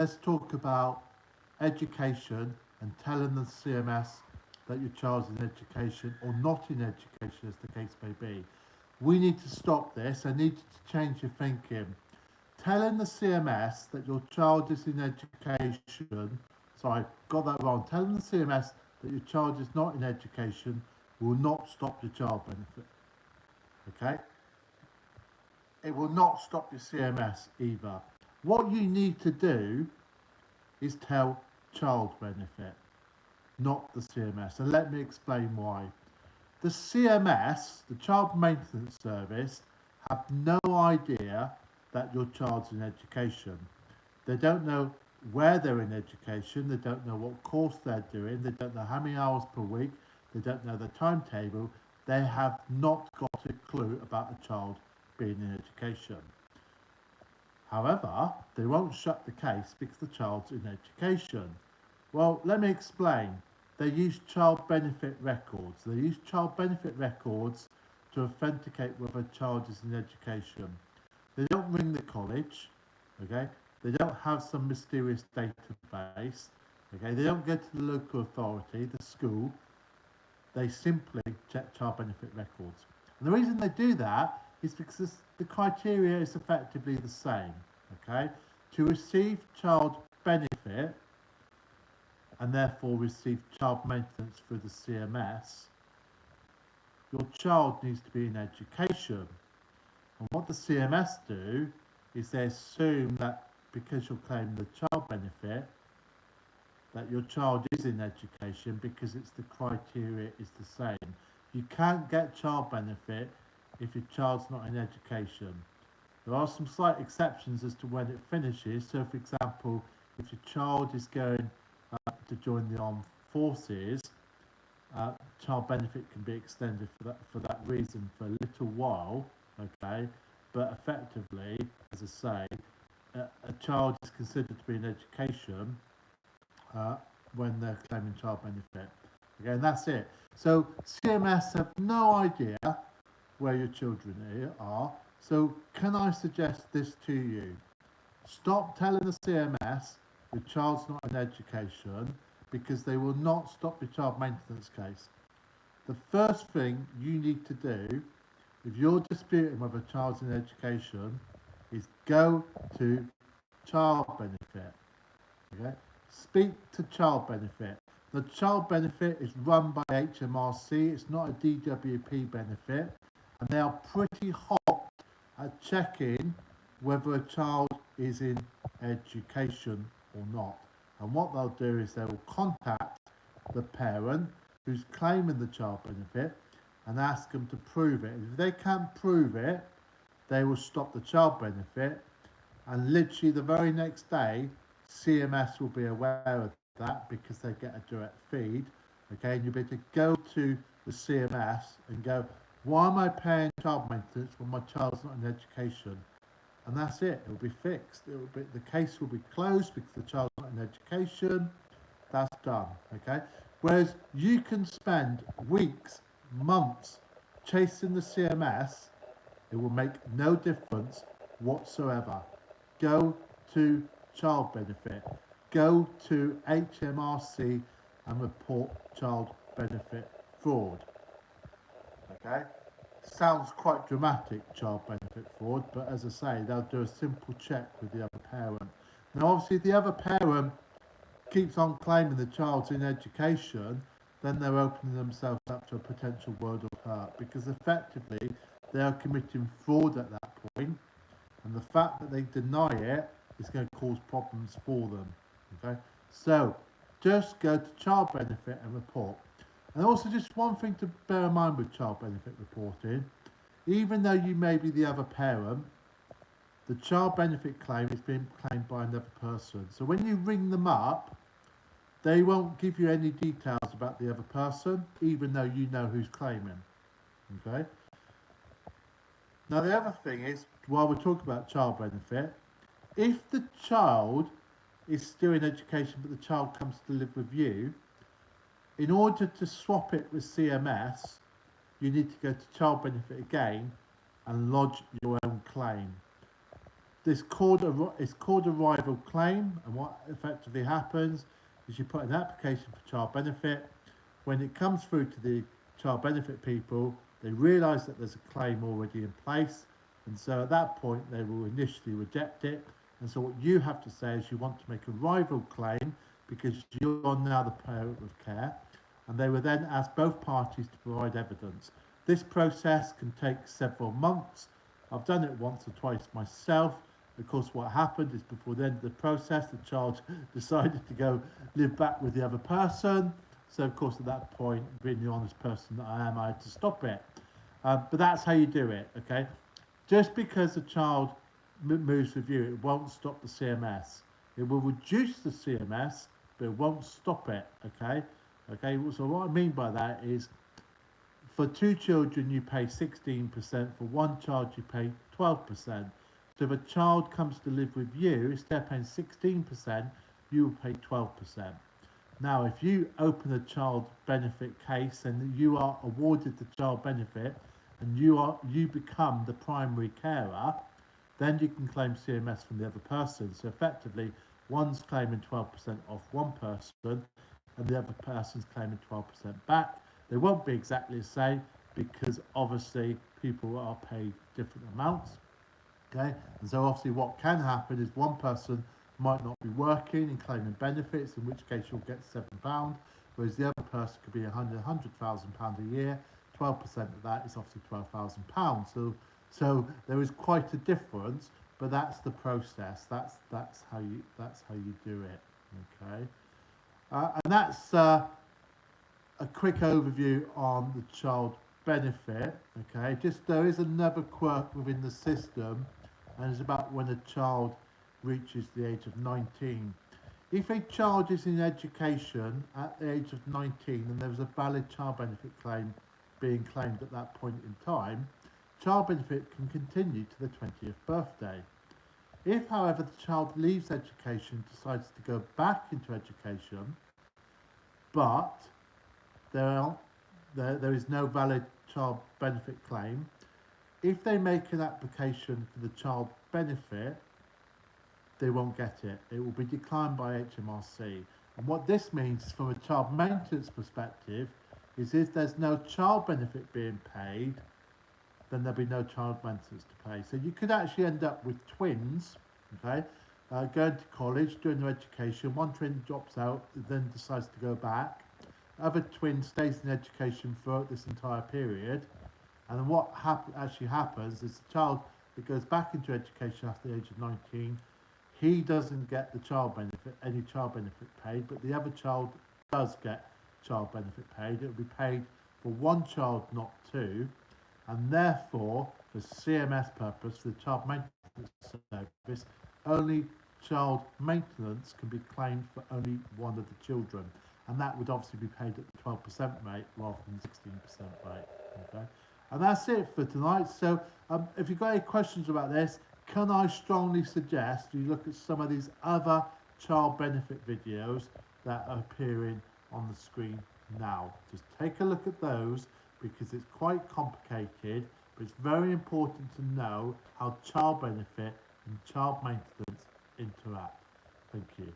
let's talk about education and telling the CMS that your child's in education or not in education, as the case may be. We need to stop this. I need you to change your thinking. Telling the CMS that your child is in education, sorry, got that wrong. Telling the CMS that your child is not in education will not stop your child benefit. Okay? It will not stop your CMS either. What you need to do is tell child benefit, not the CMS. And let me explain why. The CMS, the Child Maintenance Service, have no idea that your child's in education. They don't know where they're in education, they don't know what course they're doing, they don't know how many hours per week, they don't know the timetable, they have not got a clue about a child being in education. However, they won't shut the case because the child's in education. Well, let me explain. They use child benefit records. They use child benefit records to authenticate whether a child is in education. They don't ring the college, okay? They don't have some mysterious database, okay? They don't go to the local authority, the school. They simply check child benefit records. And the reason they do that is because the criteria is effectively the same, okay? To receive child benefit and therefore receive child maintenance through the CMS, your child needs to be in education. And what the CMS do is they assume that because you're claiming the child benefit, that your child is in education because the criteria is the same. You can't get child benefit if your child's not in education. There are some slight exceptions as to when it finishes. So, for example, if your child is going to join the armed forces, child benefit can be extended for that reason for a little while, okay? But effectively, as I say, a child is considered to be in education when they're claiming child benefit. Okay, and that's it. So CMS have no idea where your children are. So can I suggest this to you? Stop telling the CMS your child's not in education, because they will not stop your child maintenance case. The first thing you need to do, if you're disputing whether a child's in education, is go to child benefit. Okay? Speak to child benefit. The child benefit is run by HMRC, it's not a DWP benefit, and they are pretty hot at checking whether a child is in education or not. And what they'll do is they will contact the parent who's claiming the child benefit and ask them to prove it. If they can't prove it, they will stop the child benefit, and literally the very next day CMS will be aware of that because they get a direct feed. Okay, and you'll be able to go to the CMS and go, why am I paying child maintenance when my child's not in education? And that's it. It will be fixed. It will be, the case will be closed because the child's not in education. That's done. Okay. Whereas you can spend weeks, months chasing the CMS, it will make no difference whatsoever. Go to child benefit. Go to HMRC and report child benefit fraud. Okay. Sounds quite dramatic, child benefit fraud, but as I say, they'll do a simple check with the other parent. Now, obviously, if the other parent keeps on claiming the child's in education, then they're opening themselves up to a potential world of hurt, because effectively they are committing fraud at that point, and the fact that they deny it is going to cause problems for them. Okay, so just go to child benefit and report. And also, just one thing to bear in mind with child benefit reporting, even though you may be the other parent, the child benefit claim is being claimed by another person. So when you ring them up, they won't give you any details about the other person, even though you know who's claiming. Okay? Now, the other thing is, while we're talking about child benefit, if the child is still in education but the child comes to live with you, in order to swap it with CMS, you need to go to child benefit again and lodge your own claim. it's called a rival claim, and what effectively happens is you put an application for child benefit. When it comes through to the child benefit people, they realise that there's a claim already in place, and so at that point they will initially reject it. And so what you have to say is you want to make a rival claim because you're now the parent of care, and they will then ask both parties to provide evidence. This process can take several months. I've done it once or twice myself. Of course, what happened is before the end of the process, the child decided to go live back with the other person. So, of course, at that point, being the honest person that I am, I had to stop it. But that's how you do it, okay? Just because a child moves with you, it won't stop the CMS. It will reduce the CMS, but it won't stop it, okay? Okay, so what I mean by that is for 2 children, you pay 16%. For 1 child, you pay 12%. So if a child comes to live with you, instead of paying 16%, you will pay 12%. Now, if you open a child benefit case and you are awarded the child benefit and you become the primary carer, then you can claim CMS from the other person. So effectively, one's claiming 12% off one person and the other person's claiming 12% back. They won't be exactly the same because obviously people are paid different amounts. Okay, and so obviously what can happen is one person might not be working and claiming benefits, in which case you'll get £7, whereas the other person could be £100,000 a year. 12% of that is obviously £12,000. So there is quite a difference, but that's the process. That's how you do it. Okay, and that's a quick overview on the child benefit. Okay, just there is another quirk within the system, and it's about when a child reaches the age of 19. If a child is in education at the age of 19 and there's a valid child benefit claim being claimed at that point in time, child benefit can continue to the 20th birthday. If, however, the child leaves education, decides to go back into education, but there is no valid child benefit claim, if they make an application for the child benefit, they won't get it. It will be declined by HMRC. And what this means from a child maintenance perspective is if there's no child benefit being paid, then there'll be no child maintenance to pay. So you could actually end up with twins, okay, going to college, doing their education. One twin drops out, then decides to go back. The other twin stays in education throughout this entire period. And then what actually happens is the child that goes back into education after the age of 19, he doesn't get the child benefit, any child benefit paid, but the other child does get child benefit paid. It will be paid for 1 child, not 2, and therefore, for CMS purpose, for the child maintenance service, only child maintenance can be claimed for only one of the children, and that would obviously be paid at the 12% rate rather than 16% rate. Okay, and that's it for tonight. So, if you've got any questions about this, can I strongly suggest you look at some of these other child benefit videos that are appearing on the screen now. Just take a look at those because it's quite complicated, but it's very important to know how child benefit and child maintenance interact. Thank you.